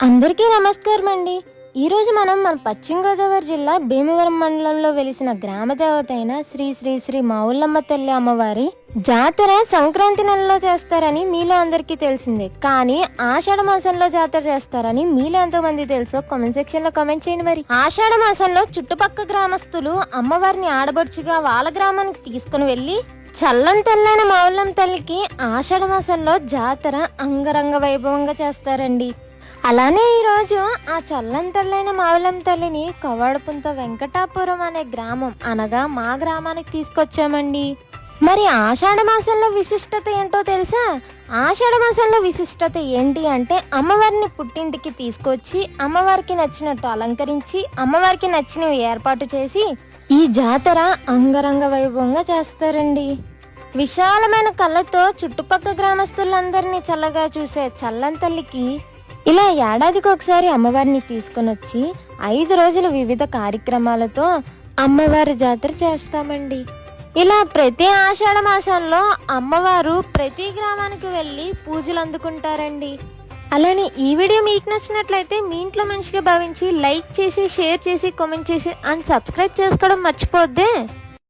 అందరికీ నమస్కారం అండి. ఈరోజు మనం మన పశ్చిమ గోదావరి జిల్లా భీమవరం మండలంలో వెలిసిన గ్రామ దేవత అయిన శ్రీ శ్రీ శ్రీ మావుళ్ళమ్మ తల్లి అమ్మవారి జాతర సంక్రాంతి నెలలో చేస్తారని మీలో అందరికీ తెలిసిందే. కానీ ఆషాఢ మాసంలో జాతర చేస్తారని మీలో ఎంతమంది తెలుసో కామెంట్ సెక్షన్ లో కామెంట్ చేయండి. మరి ఆషాఢ మాసంలో చుట్టుపక్కల గ్రామస్తులు అమ్మవారిని ఆడబడుచుగా వాళ్ళ గ్రామానికి తీసుకుని వెళ్ళి చల్లని తెల్లైన మావుళ్ళమ్మ తల్లికి ఆషాఢ మాసంలో జాతర అంగరంగ వైభవంగా చేస్తారండి. అలానే ఈరోజు ఆ చల్లని తల్లైన మావుళ్ళమ్మ తల్లిని కవాడపుంత వెంకటాపురం అనే గ్రామం అనగా మా గ్రామానికి తీసుకొచ్చామండి. మరి ఆషాఢ మాసంలో విశిష్టత ఏంటో తెలుసా? ఆషాఢ మాసంలో విశిష్టత ఏంటి అంటే అమ్మవారిని పుట్టింటికి తీసుకొచ్చి అమ్మవారికి నచ్చినట్టు అలంకరించి అమ్మవారికి నచ్చినవి ఏర్పాటు చేసి ఈ జాతర అంగరంగ వైభవంగా చేస్తారండి. విశాలమైన కళ్ళతో చుట్టుపక్కల గ్రామస్తులందరినీ చల్లగా చూసే చల్లని తల్లికి ఇలా ఏడాదికి ఒకసారి అమ్మవారిని తీసుకొని వచ్చి 5 రోజులు వివిధ కార్యక్రమాలతో అమ్మవారి జాతర చేస్తామండి. ఇలా ప్రతి ఆషాఢ మాసంలో అమ్మవారు ప్రతి గ్రామానికి వెళ్ళి పూజలు అందుకుంటారండి. అలానే ఈ వీడియో మీకు నచ్చినట్లయితే మీ ఇంట్లో మనిషిగా భావించి లైక్ చేసి, షేర్ చేసి, కామెంట్ చేసి అండ్ సబ్స్క్రైబ్ చేసుకోవడం మర్చిపోద్దే.